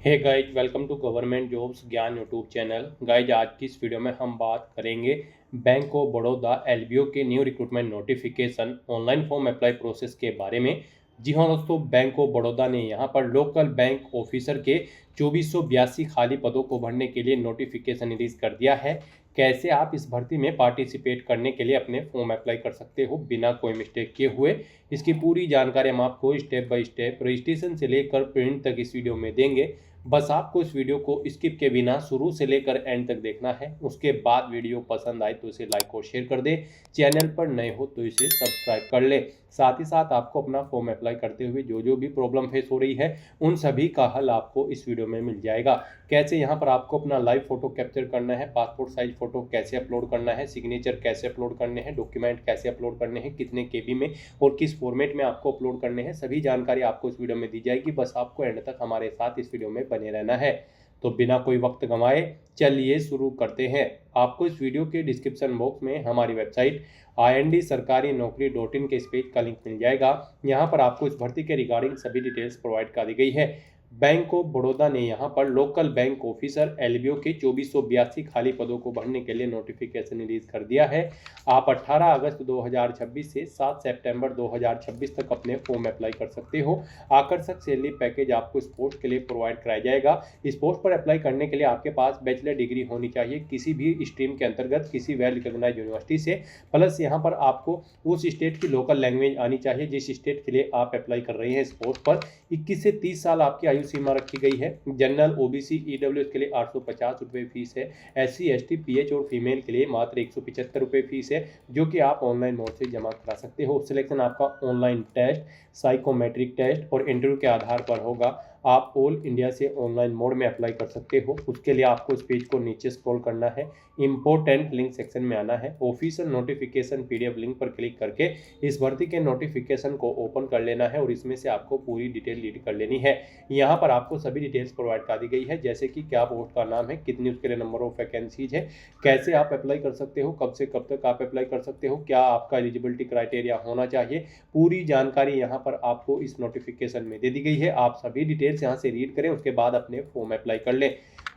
Hey guys, welcome to government jobs Gyan YouTube channel. Guys, आज की इस वीडियो में हम बात करेंगे बैंक ऑफ बड़ौदा एलबीओ के new recruitment notification online form apply process के बारे में। जी हाँ दोस्तों, बैंक ऑफ बड़ौदा ने यहाँ पर लोकल बैंक ऑफिसर के 2482 खाली पदों को भरने के लिए नोटिफिकेशन रिलीज कर दिया है। कैसे आप इस भर्ती में पार्टिसिपेट करने के लिए अपने फॉर्म अप्लाई कर सकते हो बिना कोई मिस्टेक किए हुए, इसकी पूरी जानकारी हम आपको स्टेप बाय स्टेप रजिस्ट्रेशन से लेकर प्रिंट तक इस वीडियो में देंगे। बस आपको इस वीडियो को स्किप के बिना शुरू से लेकर एंड तक देखना है। उसके बाद वीडियो पसंद आए तो इसे लाइक और शेयर कर दे। चैनल पर नए हो तो इसे सब्सक्राइब कर ले। साथ ही साथ आपको अपना फॉर्म अप्लाई करते हुए जो भी प्रॉब्लम फेस हो रही है उन सभी का हल आपको इस वीडियो में मिल जाएगा। कैसे यहाँ पर आपको अपना लाइव फोटो कैप्चर करना है, पासपोर्ट साइज फोटो कैसे अपलोड करना है, सिग्नेचर कैसे अपलोड करने हैं, डॉक्यूमेंट कैसे अपलोड करने हैं, कितने केबी में और किस फॉर्मेट में आपको अपलोड करने हैं, सभी जानकारी आपको इस वीडियो में दी जाएगी। बस आपको एंड तक हमारे साथ इस वीडियो में बने रहना है। तो बिना कोई वक्त गंवाए चलिए शुरू करते हैं। आपको इस वीडियो के डिस्क्रिप्शन बॉक्स में हमारी वेबसाइट ind-sarkari-naukri.in के इस पेज का लिंक मिल जाएगा। यहाँ पर आपको इस भर्ती के रिगार्डिंग सभी डिटेल्स प्रोवाइड कर दी गई है। बैंक ऑफ बड़ौदा ने यहाँ पर लोकल बैंक ऑफिसर एलबीओ के 2482 खाली पदों को भरने के लिए नोटिफिकेशन रिलीज कर दिया है। आप 18 अगस्त 2026 से 7 सितंबर 2026 तक अपने फॉर्म अप्लाई कर सकते हो। आकर्षक सैलरी पैकेज आपको इस पोस्ट के लिए प्रोवाइड कराया जाएगा। इस पोस्ट पर अप्लाई करने के लिए आपके पास बैचलर डिग्री होनी चाहिए किसी भी स्ट्रीम के अंतर्गत किसी वेल रिकॉग्नाइज्ड यूनिवर्सिटी से। प्लस यहाँ पर आपको उस स्टेट की लोकल लैंग्वेज आनी चाहिए जिस स्टेट के लिए आप अप्लाई कर रहे हैं। इस पोस्ट पर 21 से 30 साल आपकी आयु सीमा रखी गई है। जनरल, ओबीसी, ईडब्ल्यूएस के लिए 850 रुपये फीस है। एससी, एसटी, पीएच और फीमेल के लिए मात्र 175 रुपये फीस है, जो कि आप ऑनलाइन मोड से जमा करा सकते हो। सिलेक्शन आपका ऑनलाइन टेस्ट, साइकोमेट्रिक टेस्ट और इंटरव्यू के आधार पर होगा। आप ऑल इंडिया से ऑनलाइन मोड में अप्लाई कर सकते हो। उसके लिए आपको इस पेज को नीचे स्क्रॉल करना है, इंपॉर्टेंट लिंक सेक्शन में आना है, ऑफिशियल नोटिफिकेशन पीडीएफ लिंक पर क्लिक करके इस भर्ती के नोटिफिकेशन को ओपन कर लेना है और इसमें से आपको पूरी डिटेल रीड कर लेनी है। यहाँ पर आपको सभी डिटेल्स प्रोवाइड कर दी गई है, जैसे कि क्या पोस्ट का नाम है, कितनी उसके लिए नंबर ऑफ वैकेंसीज है, कैसे आप अप्लाई कर सकते हो, कब से कब तक आप अप्लाई कर सकते हो, क्या आपका एलिजिबिलिटी क्राइटेरिया होना चाहिए। पूरी जानकारी यहाँ पर आपको इस नोटिफिकेशन में दे दी गई है। आप सभी डिटेल्स यहाँ से रीड करें, उसके बाद अपने फॉर्म अप्लाई कर लें।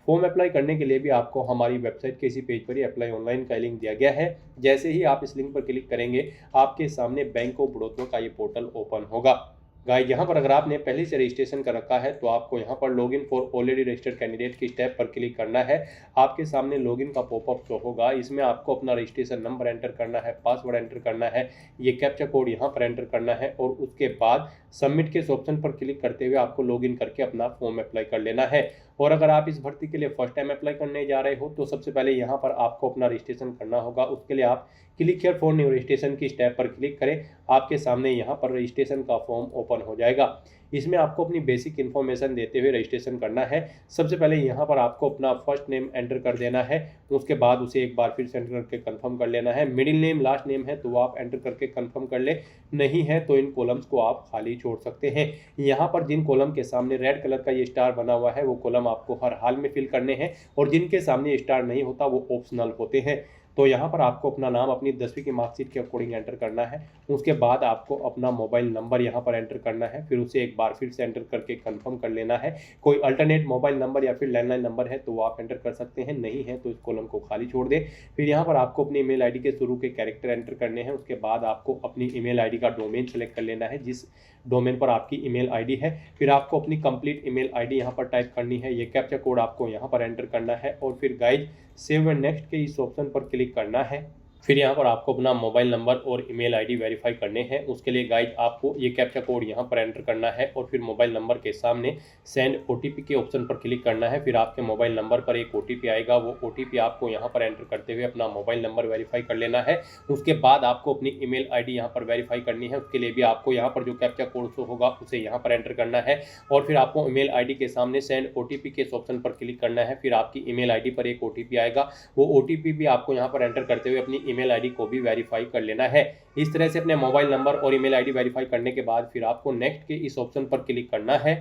फॉर्म अप्लाई करने के लिए भी आपको हमारी वेबसाइट के इसी पेज पर ही अप्लाई ऑनलाइन का लिंक दिया गया है। जैसे ही आप इस लिंक पर क्लिक करेंगे आपके सामने बैंक ऑफ बड़ौदा का ये पोर्टल ओपन होगा। गाइस, यहाँ पर अगर आपने पहले से रजिस्ट्रेशन कर रखा है तो आपको यहाँ पर login for already registered candidate की स्टेप पर क्लिक करना है। आपके सामने लॉगिन का पॉपअप शो होगा। इसमें आपको अपना रजिस्ट्रेशन नंबर एंटर करना है, पासवर्ड एंटर करना है, ये कैप्चा कोड यहाँ पर एंटर करना है और उसके बाद सबमिट के इस ऑप्शन पर क्लिक करते हुए आपको लॉगिन करके अपना फॉर्म अप्लाई कर लेना है। और अगर आप इस भर्ती के लिए फर्स्ट टाइम अप्लाई करने जा रहे हो तो सबसे पहले यहाँ पर आपको अपना रजिस्ट्रेशन करना होगा। उसके लिए आप click here for new registration की स्टेप पर क्लिक करें। आपके सामने यहाँ पर रजिस्ट्रेशन का फॉर्म ओपन हो जाएगा। इसमें आपको अपनी बेसिक इन्फॉर्मेशन देते हुए रजिस्ट्रेशन करना है। सबसे पहले यहाँ पर आपको अपना फर्स्ट नेम एंटर कर देना है, उसके बाद उसे एक बार फिर से एंटर करके कंफर्म कर लेना है। मिडिल नेम, लास्ट नेम है तो आप एंटर करके कंफर्म कर ले, नहीं है तो इन कॉलम्स को आप खाली छोड़ सकते हैं। यहाँ पर जिन कॉलम के सामने रेड कलर का ये स्टार बना हुआ है वो कॉलम आपको हर हाल में फिल करने हैं और जिनके सामने स्टार नहीं होता वो ऑप्शनल होते हैं। तो यहाँ पर आपको अपना नाम अपनी 10वीं की मार्कशीट के अकॉर्डिंग एंटर करना है। उसके बाद आपको अपना मोबाइल नंबर यहाँ पर एंटर करना है, फिर उसे एक बार फिर से एंटर करके कंफर्म कर लेना है। कोई अल्टरनेट मोबाइल नंबर या फिर लैंडलाइन नंबर है तो वो आप एंटर कर सकते हैं, नहीं है तो इस कॉलम को खाली छोड़ दें। फिर यहाँ पर आपको अपनी ईमेल आईडी के शुरू के कैरेक्टर एंटर करने हैं। उसके बाद आपको अपनी ईमेल आईडी का डोमेन सेलेक्ट कर लेना है, जिस डोमेन पर आपकी ईमेल आईडी है। फिर आपको अपनी कंप्लीट ईमेल आईडी यहाँ पर टाइप करनी है, ये कैप्चा कोड आपको यहाँ पर एंटर करना है और फिर गाइज सेव एंड नेक्स्ट के इस ऑप्शन पर क्लिक करना है। फिर यहाँ पर आपको अपना मोबाइल नंबर और ईमेल आईडी वेरीफाई करने हैं। उसके लिए गाइज आपको ये कैप्चा कोड यहाँ पर एंटर करना है और फिर मोबाइल नंबर के सामने सेंड ओटीपी के ऑप्शन पर क्लिक करना है। फिर आपके मोबाइल नंबर पर एक ओटीपी आएगा, वो ओटीपी आपको यहाँ पर एंटर करते हुए अपना मोबाइल नंबर वेरीफाई कर लेना है। उसके बाद आपको अपनी ईमेल आईडी यहाँ पर वेरीफाई करनी है। उसके लिए भी आपको यहाँ पर जो कैप्चा कोड शो होगा उसे यहाँ पर एंटर करना है और फिर आपको ईमेल आईडी के सामने सेंड ओटीपी के इस ऑप्शन पर क्लिक करना है। फिर आपकी ईमेल आईडी पर एक ओटीपी आएगा, वो ओटीपी भी आपको यहाँ पर एंटर करते हुए अपनी ईमेल आईडी को भी वेरीफाई कर लेना है। इस तरह से अपने मोबाइल नंबर और ईमेल आईडी वेरीफाई करने के बाद फिर आपको नेक्स्ट के इस ऑप्शन पर क्लिक करना है।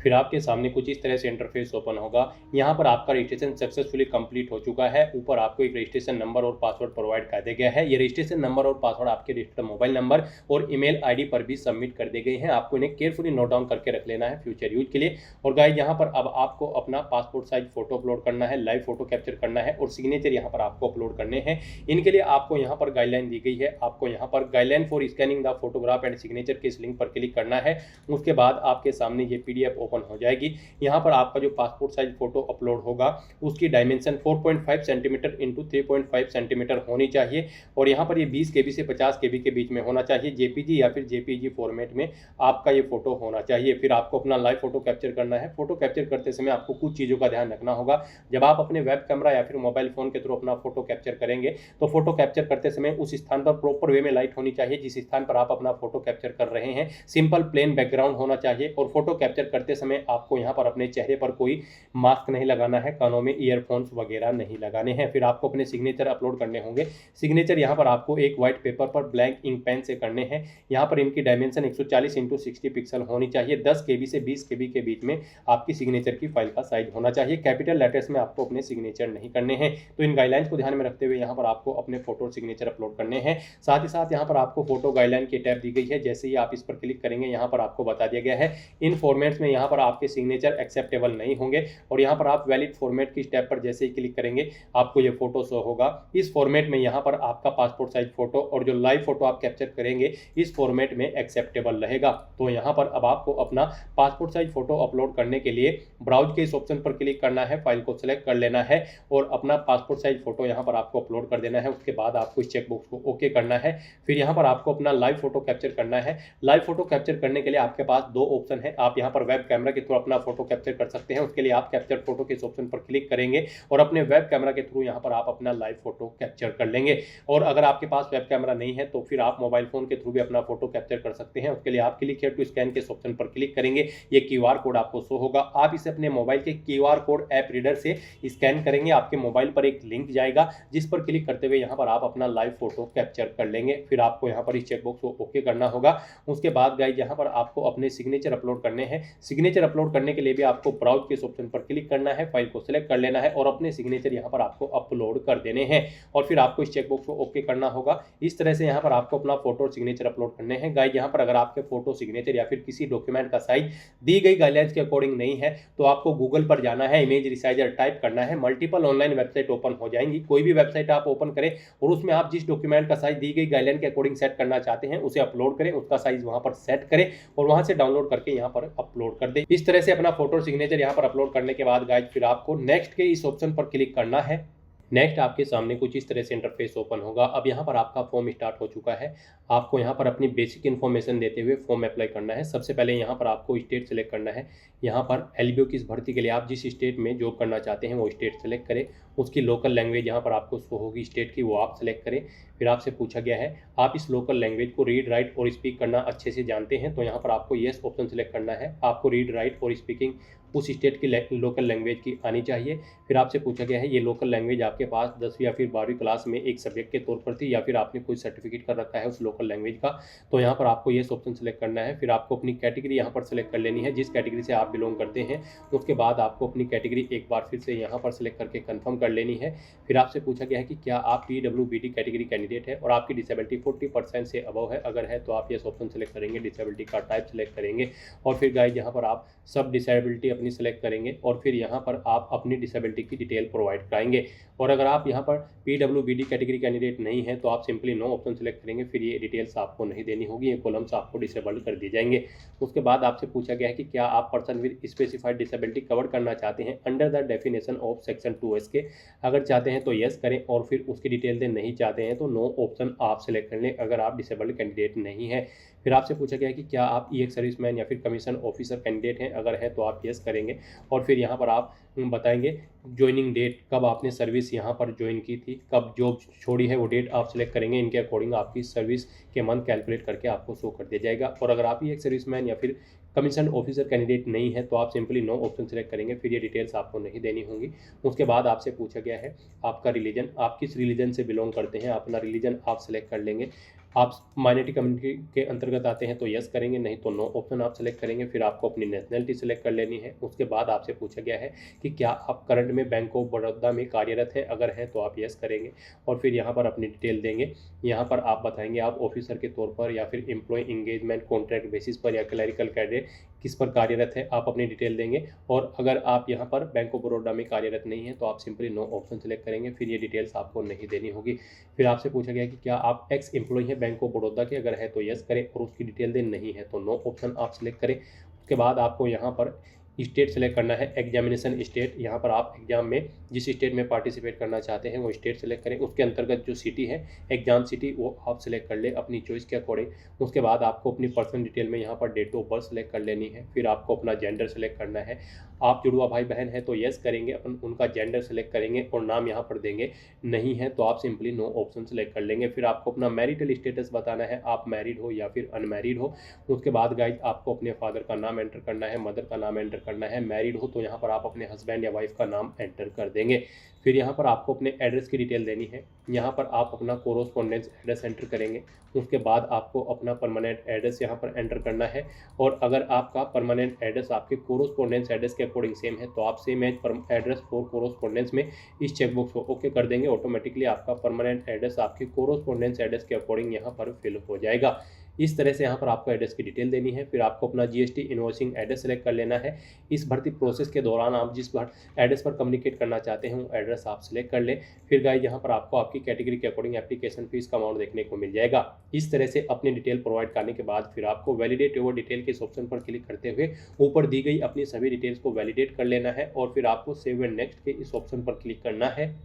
फिर आपके सामने कुछ इस तरह से इंटरफेस ओपन होगा। यहाँ पर आपका रजिस्ट्रेशन सक्सेसफुली कंप्लीट हो चुका है। ऊपर आपको एक रजिस्ट्रेशन नंबर और पासवर्ड प्रोवाइड कर दिया गया है। ये रजिस्ट्रेशन नंबर और पासवर्ड आपके रजिस्टर्ड मोबाइल नंबर और ईमेल आईडी पर भी सबमिट कर दिए गए हैं। आपको इन्हें केयरफुली नोट डाउन करके रख लेना है फ्यूचर यूज के लिए। और गाइस यहाँ पर अब आपको अपना पासपोर्ट साइज फोटो अपलोड करना है, लाइव फोटो कैप्चर करना है और सिग्नेचर यहाँ पर आपको अपलोड करने हैं। इनके लिए आपको यहाँ पर गाइडलाइन दी गई है। आपको यहाँ पर guideline for scanning the photograph and signature के इस लिंक पर क्लिक करना है। उसके बाद आपके सामने ये PDF ओपन हो जाएगी। यहाँ पर आपका जो पासपोर्ट साइज फोटो अपलोड होगा उसकी डायमेंशन 4.5 सेंटीमीटर इंटू 3.5 सेंटीमीटर होनी चाहिए और यहाँ पर ये 20 KB से 50 KB के बीच में होना चाहिए। JPG या फिर JPG फॉर्मेट में आपका ये फोटो होना चाहिए। फिर आपको अपना लाइव फोटो कैप्चर करना है। फोटो कैप्चर करते समय आपको कुछ चीज़ों का ध्यान रखना होगा। जब आप अपने वेब कैमरा या फिर मोबाइल फोन के थ्रू अपना फोटो कैप्चर करेंगे तो फोटो कैप्चर करते समय उस स्थान पर प्रॉपर वे में लाइट होनी चाहिए जिस स्थान पर आप अपना फोटो कैप्चर कर रहे हैं। सिंपल प्लेन बैकग्राउंड होना चाहिए और फोटो कैप्चर करते समय आपको यहाँ पर अपने चेहरे पर कोई मास्क नहीं लगाना है, कानों में ईयरफोन्स वगैरह नहीं लगाने हैं। फिर आपको अपने सिग्नेचर अपलोड करने होंगे। सिग्नेचर यहाँ पर आपको एक व्हाइट पेपर पर ब्लैंक इंक पेन से करने हैं। यहाँ पर इनकी डायमेंशन 140 × 60 पिक्सल होनी चाहिए। 10 KB से 20 KB के बीच में आपकी सिग्नेचर की फाइल का साइज होना चाहिए। कैपिटल लेटर्स में आपको अपने सिग्नेचर नहीं करने हैं। तो इन गाइडलाइंस को ध्यान में रखते हुए यहाँ पर आपको अपने फोटो और सिग्नेचर अपलोड करने हैं। साथ ही साथ यहाँ पर आपको फोटो गाइडलाइन की टैब दी गई है। जैसे ही आप इस पर क्लिक करेंगे यहाँ पर आपको बता दिया गया है इन फॉर्मेट्स में यहाँ पर आपके सिग्नेचर एक्सेप्टेबल नहीं होंगे और यहाँ पर आप वैलिड फॉर्मेट की टैब पर जैसे ही क्लिक करेंगे आपको ये फोटो शो होगा। इस फॉर्मेट में यहाँ पर आपका पासपोर्ट साइज फोटो और जो लाइव फोटो आप कैप्चर करेंगे इस फॉर्मेट में एक्सेप्टेबल रहेगा। तो यहाँ पर अब आपको अपना पासपोर्ट साइज फोटो अपलोड करने के लिए ब्राउज के इस ऑप्शन पर क्लिक करना है, फाइल को सिलेक्ट कर लेना है और अपना पासपोर्ट साइज फोटो यहाँ पर आपको अपलोड कर देना है। उसके बाद आपको इस चेकबॉक्स को ओके करना है। फिर यहाँ पर आपको अपना लाइव फोटो कैप्चर करना है। लाइव फोटो कैप्चर करने के लिए आपके पास दो ऑप्शन है। आप यहाँ पर वेब कैमरा के थ्रू अपना फोटो कैप्चर कर सकते हैं। उसके लिए आप कैप्चर फोटो के इस ऑप्शन पर क्लिक करेंगे और अपने वेब कैमरा के थ्रू यहाँ पर आप अपना लाइव फोटो कैप्चर कर लेंगे। और अगर आपके पास वेब कैमरा नहीं है तो फिर आप मोबाइल फोन के थ्रू भी अपना फोटो कैप्चर कर सकते हैं। उसके लिए आप क्लिक हियर टू स्कैन के ऑप्शन पर क्लिक करेंगे। ये QR कोड आपको शो होगा। आप इसे अपने मोबाइल के QR कोड ऐप रीडर से स्कैन करेंगे। आपके मोबाइल पर एक लिंक जाएगा जिस पर क्लिक करते हुए यहाँ पर आप अपना लाइव फोटो कैप्चर कर लेंगे। फिर आपको यहाँ पर इस चेकबॉक्स को ओके करना होगा। उसके बाद गाइस यहाँ पर आपको अपने सिग्नेचर अपलोड करने हैं। सिग्नेचर अपलोड करने के लिए भी आपको ब्राउज के ऑप्शन पर क्लिक करना है, फाइल को सिलेक्ट कर लेना है और अपने सिग्नेचर यहाँ पर आपको अपलोड कर देने हैं और फिर आपको इस चेकबॉक्स को ओके करना होगा। इस तरह से यहाँ पर आपको अपना फोटो और सिग्नेचर अपलोड करने हैं। गाइस यहाँ पर अगर आपके फोटो, सिग्नेचर या फिर किसी डॉक्यूमेंट का साइज दी गई गाइडलाइंस के अकॉर्डिंग नहीं है तो आपको गूगल पर जाना है, इमेज रिसाइजर टाइप करना है। मल्टीपल ऑनलाइन वेबसाइट ओपन हो जाएंगी। कोई भी वेबसाइट आप ओपन करें और उसमें आप जिस डॉक्यूमेंट का साइज दी गई गाइडलाइन के अकॉर्डिंग सेट करना चाहते हैं उसे अपलोड करें, उसका साइज वहां पर सेट करें और वहां से डाउनलोड करके यहाँ पर अपलोड कर दें। इस तरह से अपना फोटो और सिग्नेचर यहाँ पर अपलोड करने के बाद गाइस फिर आपको नेक्स्ट के इस ऑप्शन पर क्लिक करना है। नेक्स्ट आपके सामने कुछ इस तरह से इंटरफेस ओपन होगा। अब यहाँ पर आपका फॉर्म स्टार्ट हो चुका है। आपको यहाँ पर अपनी बेसिक इन्फॉर्मेशन देते हुए फॉर्म अप्लाई करना है। सबसे पहले यहाँ पर आपको स्टेट सेलेक्ट करना है। यहाँ पर एलबीओ की इस भर्ती के लिए आप जिस स्टेट में जॉब करना चाहते हैं वो स्टेट सेलेक्ट करें। उसकी लोकल लैंग्वेज यहाँ पर आपको शो होगी स्टेट की, वो आप सेलेक्ट करें। फिर आपसे पूछा गया है आप इस लोकल लैंग्वेज को रीड, राइट और स्पीक करना अच्छे से जानते हैं, तो यहाँ पर आपको येस ऑप्शन सेलेक्ट करना है। आपको रीड, राइट और स्पीकिंग उस स्टेट की लोकल लैंग्वेज की आनी चाहिए। फिर आपसे पूछा गया है ये लोकल लैंग्वेज आपके पास 10वीं या फिर 12वीं क्लास में एक सब्जेक्ट के तौर पर थी या फिर आपने कोई सर्टिफिकेट कर रखा है उस लोकल लैंग्वेज का, तो यहाँ पर आपको ये ऑप्शन सेलेक्ट करना है। फिर आपको अपनी कैटेगरी यहाँ पर सेलेक्ट कर लेनी है, जिस कैटेगरी से आप बिलोंग करते हैं। उसके बाद आपको अपनी कैटेगरी एक बार फिर से यहाँ पर सेलेक्ट करके कंफर्म कर लेनी है। फिर आपसे पूछा गया है कि क्या आप PWBD कैटेगरी कैंडिडेट है और आपकी डिसेबिलिटी 40% से अबव है। अगर है तो आप ये ऑप्शन सेलेक्ट करेंगे, डिसेबिलिटी का टाइप सेलेक्ट करेंगे और फिर गाइस यहाँ पर आप सब डिसेबिलिटी अपनी सेलेक्ट करेंगे और फिर यहाँ पर आप अपनी डिसेबिलिटी की डिटेल प्रोवाइड कराएंगे। और अगर आप यहाँ पर PWBD कैटेगरी कैंडिडेट नहीं है तो आप सिंपली नो ऑप्शन सेलेक्ट करेंगे। फिर ये डिटेल्स आपको नहीं देनी होगी, ये कॉलम्स आपको डिसेबल्ड कर दिए जाएंगे। उसके बाद आपसे पूछा गया है कि क्या आप person with specified disability cover करना चाहते हैं under the definition of section 2S के। अगर चाहते हैं तो येस करें और फिर उसकी डिटेल दें, नहीं चाहते हैं तो नो ऑप्शन आप सेलेक्ट कर लें अगर आप डिसेबल्ड कैंडिडेट नहीं है। फिर आपसे पूछा गया है कि क्या आप EX सर्विसमैन या फिर कमीशन ऑफिसर कैंडिडेट हैं। अगर है तो आप येस करेंगे और फिर यहाँ पर आप बताएंगे ज्वाइनिंग डेट, कब आपने सर्विस यहाँ पर ज्वाइन की थी, कब जॉब छोड़ी है वो डेट आप सेलेक्ट करेंगे। इनके अकॉर्डिंग आपकी सर्विस के मंथ कैलकुलेट करके आपको शो कर दिया जाएगा। और अगर आप EX सर्विसमैन या फिर कमीशन ऑफिसर कैंडिडेट नहीं है तो आप सिंपली नो ऑप्शन सेलेक्ट करेंगे। फिर ये डिटेल्स आपको नहीं देनी होंगी। उसके बाद आपसे पूछा गया है आपका रिलीजन, आप किस रिलीजन से बिलोंग करते हैं, अपना रिलीजन आप सेलेक्ट कर लेंगे। आप माइनॉरिटी कम्युनिटी के अंतर्गत आते हैं तो यस करेंगे, नहीं तो नो ऑप्शन आप सेलेक्ट करेंगे। फिर आपको अपनी नेशनलिटी सेलेक्ट कर लेनी है। उसके बाद आपसे पूछा गया है कि क्या आप करंट में बैंक ऑफ बड़ौदा में कार्यरत हैं, अगर हैं तो आप यस करेंगे और फिर यहाँ पर अपनी डिटेल देंगे। यहाँ पर आप बताएंगे आप ऑफिसर के तौर पर या फिर एम्प्लॉय इंगेजमेंट कॉन्ट्रैक्ट बेसिस पर या क्लरिकल कैडर किस पर कार्यरत है, आप अपनी डिटेल देंगे। और अगर आप यहाँ पर बैंक ऑफ बड़ौदा में कार्यरत नहीं है तो आप सिंपली नो ऑप्शन सेलेक्ट करेंगे, फिर ये डिटेल्स आपको नहीं देनी होगी। फिर आपसे पूछा गया कि क्या आप एक्स एम्प्लॉय हैं बैंक ऑफ बड़ौदा के, अगर है तो यस करें और उसकी डिटेल दें, नहीं है तो नो ऑप्शन आप सिलेक्ट करें। उसके बाद आपको यहाँ पर स्टेट सेलेक्ट करना है, एग्जामिनेशन स्टेट। यहाँ पर आप एग्जाम में जिस स्टेट में पार्टिसिपेट करना चाहते हैं वो स्टेट सेलेक्ट करें। उसके अंतर्गत जो सिटी है एग्जाम सिटी वो आप सेलेक्ट कर ले अपनी चॉइस के अकॉर्डिंग। उसके बाद आपको अपनी पर्सनल डिटेल में यहाँ पर डेट ऑफ बर्थ सेलेक्ट कर लेनी है। फिर आपको अपना जेंडर सेलेक्ट करना है। आप जुड़वा भाई बहन है तो यस करेंगे, अपन उनका जेंडर सेलेक्ट करेंगे और नाम यहाँ पर देंगे। नहीं है तो आप सिंपली नो ऑप्शन सेलेक्ट कर लेंगे। फिर आपको अपना मैरिटल स्टेटस बताना है, आप मैरिड हो या फिर अनमैरिड हो। उसके बाद गाइज आपको अपने फादर का नाम एंटर करना है, मदर का नाम एंटर करना है। मैरिड हो तो यहाँ पर आप अपने हस्बैंड या वाइफ का नाम एंटर कर देंगे। फिर यहाँ पर आपको अपने एड्रेस की डिटेल देनी है। यहाँ पर आप अपना कोरोस्पोंडेंस एड्रेस एंटर करेंगे। उसके बाद आपको अपना परमानेंट एड्रेस यहाँ पर एंटर करना है। और अगर आपका परमानेंट एड्रेस आपके कोरोस्पोंडेंस एड्रेस के अकॉर्डिंग सेम है तो आप same as address for correspondence में इस चेकबॉक्स को ओके कर देंगे। ऑटोमेटिकली आपका परमानेंट एड्रेस आपके कोरोस्पोंडेंस एड्रेस के अकॉर्डिंग यहाँ पर फिल हो जाएगा। इस तरह से यहाँ पर आपको एड्रेस की डिटेल देनी है। फिर आपको अपना जीएसटी इनवॉइसिंग एड्रेस सेलेक्ट कर लेना है। इस भर्ती प्रोसेस के दौरान आप जिस एड्रेस पर कम्युनिकेट करना चाहते हैं वो एड्रेस आप सिलेक्ट कर लें। फिर गाइस यहाँ पर आपको आपकी कैटेगरी के अकॉर्डिंग एप्लीकेशन फीस का अमाउंट देखने को मिल जाएगा। इस तरह से अपनी डिटेल प्रोवाइड करने के बाद फिर आपको वैलिडेट योर डिटेल के इस ऑप्शन पर क्लिक करते हुए ऊपर दी गई अपनी सभी डिटेल्स को वैलिडेट कर लेना है और फिर आपको सेव एंड नेक्स्ट के इस ऑप्शन पर क्लिक करना है।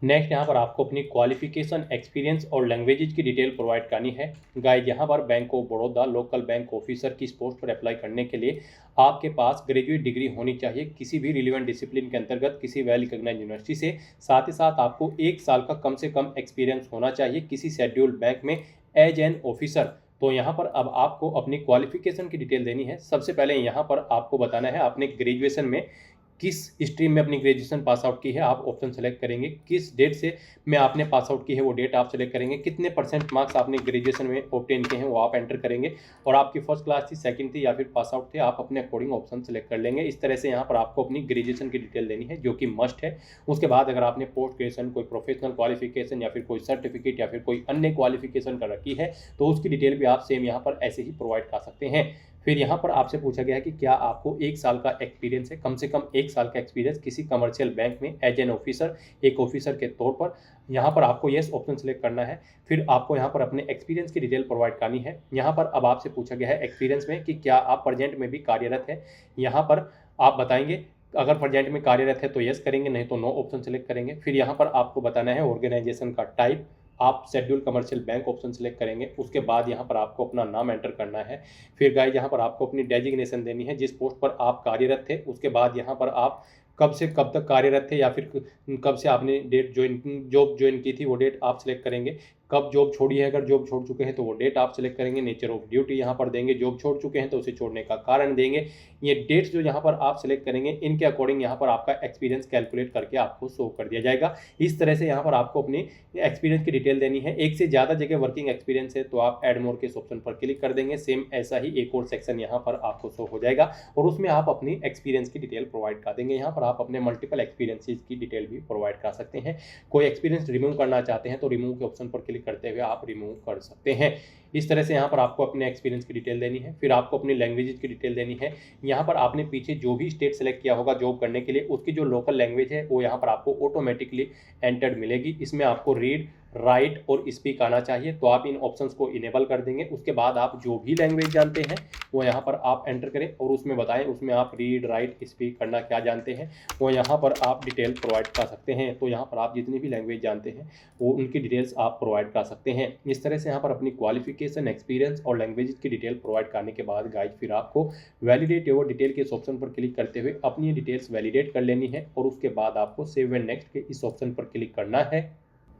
नेक्स्ट यहाँ पर आपको अपनी क्वालिफिकेशन, एक्सपीरियंस और लैंग्वेजेज की डिटेल प्रोवाइड करनी है। गाइस यहाँ पर bank of Baroda local bank officer की इस पोस्ट पर अप्लाई करने के लिए आपके पास ग्रेजुएट डिग्री होनी चाहिए किसी भी रिलेवेंट डिसिप्लिन के अंतर्गत किसी वेल रिकॉग्नाइज्ड यूनिवर्सिटी से। साथ ही साथ आपको 1 साल का कम से कम एक्सपीरियंस होना चाहिए किसी शेड्यूल्ड बैंक में एज एन ऑफिसर। तो यहाँ पर अब आपको अपनी क्वालिफिकेशन की डिटेल देनी है। सबसे पहले यहाँ पर आपको बताना है आपने ग्रेजुएशन में किस स्ट्रीम में अपनी ग्रेजुएशन पास आउट की है, आप ऑप्शन सेलेक्ट करेंगे। किस डेट से में आपने पास आउट की है वो डेट आप सेलेक्ट करेंगे। कितने परसेंट मार्क्स आपने ग्रेजुएशन में ऑब्टेन किए हैं वो आप एंटर करेंगे। और आपकी फर्स्ट क्लास थी, सेकंड थी या फिर पास आउट थे, आप अपने अकॉर्डिंग ऑप्शन सेलेक्ट कर लेंगे। इस तरह से यहाँ पर आपको अपनी ग्रेजुएशन की डिटेल देनी है जो कि मस्ट है। उसके बाद अगर आपने पोस्ट ग्रेजुएशन कोई प्रोफेशनल क्वालिफिकेशन या फिर कोई सर्टिफिकेट या फिर कोई अन्य क्वालिफिकेशन कर रखी है तो उसकी डिटेल भी आप सेम यहाँ पर ऐसे ही प्रोवाइड कर सकते हैं। फिर यहाँ पर आपसे पूछा गया है कि क्या आपको 1 साल का एक्सपीरियंस है, कम से कम 1 साल का एक्सपीरियंस किसी कमर्शियल बैंक में एज एन ऑफिसर, एक ऑफिसर के तौर पर। यहाँ पर आपको येस ऑप्शन सेलेक्ट करना है। फिर आपको यहाँ पर अपने एक्सपीरियंस की डिटेल प्रोवाइड करनी है। यहाँ पर अब आपसे पूछा गया है एक्सपीरियंस में कि क्या आप प्रेजेंट में भी कार्यरत है। यहाँ पर आप बताएंगे अगर प्रेजेंट में कार्यरत है तो यस करेंगे, नहीं तो नो ऑप्शन सेलेक्ट करेंगे। फिर यहाँ पर आपको बताना है ऑर्गेनाइजेशन का टाइप, आप schedule commercial bank option select करेंगे। उसके बाद यहाँ पर आपको अपना नाम एंटर करना है। फिर गाइस यहाँ पर आपको अपनी डेजिग्नेशन देनी है जिस पोस्ट पर आप कार्यरत थे। उसके बाद यहाँ पर आप कब से कब तक कार्यरत थे या फिर कब से आपने जॉब ज्वाइन की थी वो डेट आप सिलेक्ट करेंगे। कब जॉब छोड़ी है, अगर जॉब छोड़ चुके हैं तो वो डेट आप सिलेक्ट करेंगे। नेचर ऑफ ड्यूटी यहाँ पर देंगे, जॉब छोड़ चुके हैं तो उसे छोड़ने का कारण देंगे। ये डेट्स जो यहाँ पर आप सिलेक्ट करेंगे इनके अकॉर्डिंग यहाँ पर आपका एक्सपीरियंस कैलकुलेट करके आपको शो कर दिया जाएगा। इस तरह से यहाँ पर आपको अपनी एक्सपीरियंस की डिटेल देनी है। एक से ज़्यादा जगह वर्किंग एक्सपीरियंस है तो आप एड मोर के इस ऑप्शन पर क्लिक कर देंगे। सेम ऐसा ही एक और सेक्शन यहाँ पर आपको शो हो जाएगा और उसमें आप अपनी एक्सपीरियंस की डिटेल प्रोवाइड कर देंगे। यहाँ पर आप अपने मल्टीपल एक्सपीरियंसेस की डिटेल भी प्रोवाइड कर सकते हैं। कोई एक्सपीरियंस रिमूव करना चाहते हैं तो रिमूव के ऑप्शन पर क्लिक करते हुए आप रिमूव कर सकते हैं। इस तरह से यहाँ पर आपको अपने एक्सपीरियंस की डिटेल देनी है। फिर आपको अपनी लैंग्वेजेस की डिटेल देनी है। यहाँ पर आपने पीछे जो भी स्टेट सेलेक्ट किया होगा जॉब करने के लिए उसकी जो लोकल लैंग्वेज है वो यहाँ पर आपको ऑटोमेटिकली एंटर्ड मिलेगी। इसमें आपको रीड, राइट और स्पीक आना चाहिए तो आप इन ऑप्शंस को इनेबल कर देंगे। उसके बाद आप जो भी लैंग्वेज जानते हैं वो यहाँ पर आप एंटर करें और उसमें बताएं उसमें आप रीड, राइट, स्पीक करना क्या जानते हैं वो यहाँ पर आप डिटेल प्रोवाइड कर सकते हैं। तो यहाँ पर आप जितनी भी लैंग्वेज जानते हैं वो उनकी डिटेल्स आप प्रोवाइड कर सकते हैं। इस तरह से यहाँ पर अपनी क्वालिफिकेशन, एक्सपीरियंस और लैंग्वेज की डिटेल प्रोवाइड करने के बाद गाइज फिर आपको वैलिडेट योर डिटेल के इस ऑप्शन पर क्लिक करते हुए अपनी डिटेल्स वैलिडेट कर लेनी है और उसके बाद आपको सेव एंड नेक्स्ट के इस ऑप्शन पर क्लिक करना है।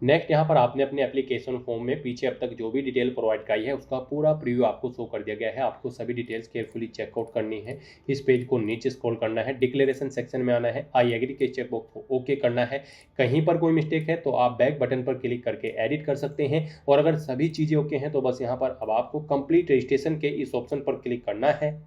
नेक्स्ट यहाँ पर आपने अपने एप्लीकेशन फॉर्म में पीछे अब तक जो भी डिटेल प्रोवाइड कराई है उसका पूरा प्रीव्यू आपको शो कर दिया गया है। आपको सभी डिटेल्स केयरफुली चेकआउट करनी है। इस पेज को नीचे स्क्रॉल करना है, डिक्लेरेशन सेक्शन में आना है, आई एग्री के चेकबॉक्स को ओके करना है। कहीं पर कोई मिस्टेक है तो आप बैक बटन पर क्लिक करके एडिट कर सकते हैं, और अगर सभी चीज़ें ओके हैं तो बस यहाँ पर अब आपको कंप्लीट रजिस्ट्रेशन के इस ऑप्शन पर क्लिक करना है।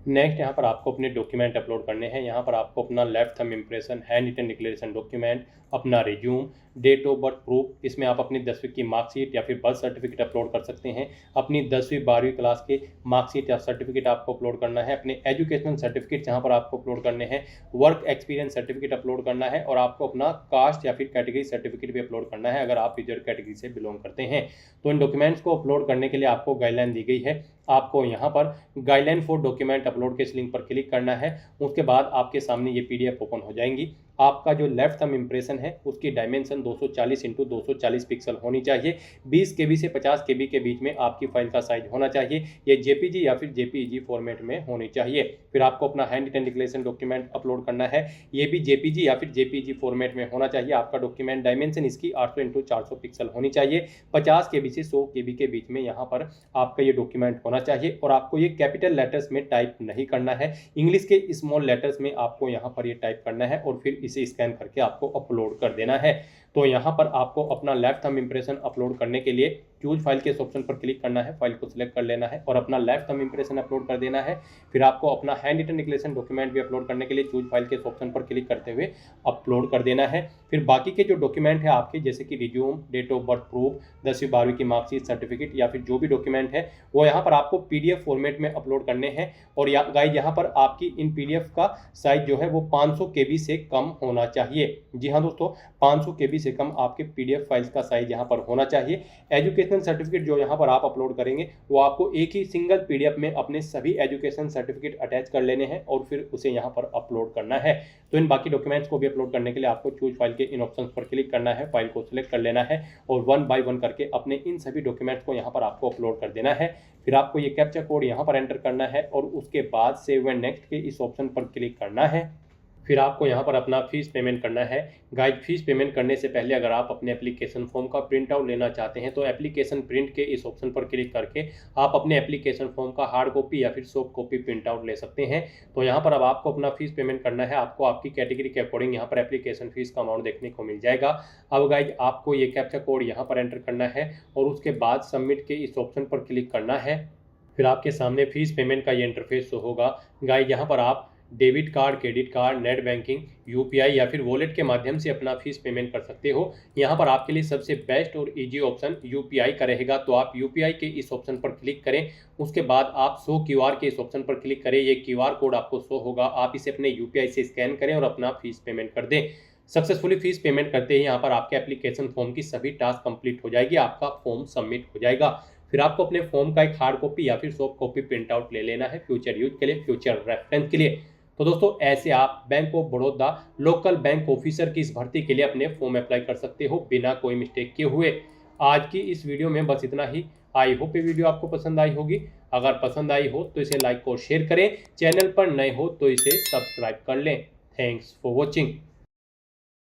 नेक्स्ट यहाँ पर आपको अपने डॉक्यूमेंट अपलोड करने हैं। यहाँ पर आपको अपना left thumb impression, hand written declaration document, अपना resume, date of birth proof, इसमें आप अपनी 10वीं की मार्कशीट या फिर बर्थ सर्टिफिकेट अपलोड कर सकते हैं। अपनी 10वीं 12वीं क्लास के मार्कशीट या सर्टिफिकेट आपको अपलोड करना है। अपने एजुकेशनल सर्टिफिकेट यहाँ पर आपको अपलोड करने हैं। वर्क एक्सपीरियंस सर्टिफिकेट अपलोड करना है, और आपको अपना कास्ट या फिर कैटेगरी सर्टिफिकेट भी अपलोड करना है अगर आप रिजर्व कैटेगरी से बिलोंग करते हैं। तो इन डॉक्यूमेंट्स को अपलोड करने के लिए आपको गाइडलाइन दी गई है। आपको यहाँ पर गाइडलाइन फॉर डॉक्यूमेंट अपलोड के इस लिंक पर क्लिक करना है। उसके बाद आपके सामने ये PDF ओपन हो जाएंगी। आपका जो लेफ्ट थंब इम्प्रेशन है उसकी डायमेंशन 240 × 240 पिक्सल होनी चाहिए। 20 KB से 50 KB के बीच में आपकी फाइल का साइज होना चाहिए। ये JPG या फिर JPEG फॉर्मेट में होनी चाहिए। फिर आपको अपना hand written declaration document upload करना है। ये भी JPG या फिर JPEG फॉर्मेट में होना चाहिए। आपका डॉक्यूमेंट डायमेंशन इसकी 800 × 400 पिक्सल होनी चाहिए। 50 KB से 100 KB के बीच में यहाँ पर आपका ये डॉक्यूमेंट होना चाहिए, और आपको ये कैपिटल लेटर्स में टाइप नहीं करना है। इंग्लिश के स्मॉल लेटर्स में आपको यहाँ पर ये टाइप करना है, और फिर इसे स्कैन करके आपको अपलोड कर देना है। तो यहाँ पर आपको अपना लेफ्ट थंब इम्प्रेशन अपलोड करने के लिए चूज फाइल के इस ऑप्शन पर क्लिक करना है, फाइल को सिलेक्ट कर लेना है और अपना लेफ्ट थंब इम्प्रेशन अपलोड कर देना है। फिर आपको अपना हैंड रिटन डिक्लेरेशन डॉक्यूमेंट भी अपलोड करने के लिए चूज फाइल के इस ऑप्शन पर क्लिक करते हुए अपलोड कर देना है। फिर बाकी के जो डॉक्यूमेंट है आपके, जैसे कि resume, date of birth proof, 10वीं 12वीं की मार्कशीट, सर्टिफिकेट या फिर जो भी डॉक्यूमेंट है वो यहाँ पर आपको PDF फॉर्मेट में अपलोड करने हैं। और गाइस यहाँ पर आपकी इन PDF का साइज जो है वो 500 KB से कम होना चाहिए। जी हाँ दोस्तों, 500 KB से कम आपके PDF फाइल्स का साइज यहाँ पर होना चाहिए। एजुकेशनल सर्टिफिकेट जो यहाँ पर आप अपलोड करेंगे वो आपको एक ही सिंगल PDF में अपने सभी एजुकेशन सर्टिफिकेट अटैच कर लेने हैं और फिर उसे यहाँ पर अपलोड करना है। तो इन बाकी डॉक्यूमेंट्स को भी अपलोड करने के लिए आपको चूज फाइल के इन ऑप्शंस पर क्लिक करना है, फाइल को सिलेक्ट कर लेना है और 1 बाय 1 करके अपने इन सभी डॉक्यूमेंट्स को यहाँ पर आपको अपलोड कर देना है। फिर आपको ये कैप्चा कोड यहाँ पर एंटर करना है और उसके बाद सेव एंड नेक्स्ट के इस ऑप्शन पर क्लिक करना है। फिर आपको यहाँ पर अपना फीस पेमेंट करना है। गाइड, फीस पेमेंट करने से पहले अगर आप अपने एप्लीकेशन फॉर्म का प्रिंट आउट लेना चाहते हैं तो एप्लीकेशन प्रिंट के इस ऑप्शन पर क्लिक करके आप अपने एप्लीकेशन फॉर्म का हार्ड कॉपी या फिर सॉफ्ट कॉपी प्रिंट आउट ले सकते हैं। तो यहाँ पर अब आपको अपना फीस पेमेंट करना है। आपको आपकी कैटेगरी के अकॉर्डिंग यहाँ पर एप्लीकेशन फीस का अमाउंट देखने को मिल जाएगा। अब गाइड, आपको ये कैप्चा कोड यहाँ पर एंटर करना है और उसके बाद सबमिट के इस ऑप्शन पर क्लिक करना है। फिर आपके सामने फीस पेमेंट का ये इंटरफेस शो होगा। गाइड, यहाँ पर आप debit card, credit card, net banking, UPI या फिर वॉलेट के माध्यम से अपना फीस पेमेंट कर सकते हो। यहाँ पर आपके लिए सबसे बेस्ट और इजी ऑप्शन UPI का रहेगा। तो आप UPI के इस ऑप्शन पर क्लिक करें। उसके बाद आप शो QR के इस ऑप्शन पर क्लिक करें। ये QR कोड आपको शो होगा, आप इसे अपने UPI से स्कैन करें और अपना फीस पेमेंट कर दें। सक्सेसफुली फीस पेमेंट करते ही यहाँ पर आपके एप्लीकेशन फॉर्म की सभी टास्क कंप्लीट हो जाएगी, आपका फॉर्म सबमिट हो जाएगा। फिर आपको अपने फॉर्म का एक हार्ड कॉपी या फिर सॉफ्ट कॉपी प्रिंट आउट ले लेना है फ्यूचर यूज के लिए, फ्यूचर रेफरेंस के लिए। तो दोस्तों, ऐसे आप bank of Baroda local bank officer की इस भर्ती के लिए अपने फॉर्म अप्लाई कर सकते हो बिना कोई मिस्टेक किए हुए। आज की इस वीडियो में बस इतना ही। आई होप ये वीडियो आपको पसंद आई होगी। अगर पसंद आई हो तो इसे लाइक और शेयर करें। चैनल पर नए हो तो इसे सब्सक्राइब कर लें। Thanks for watching.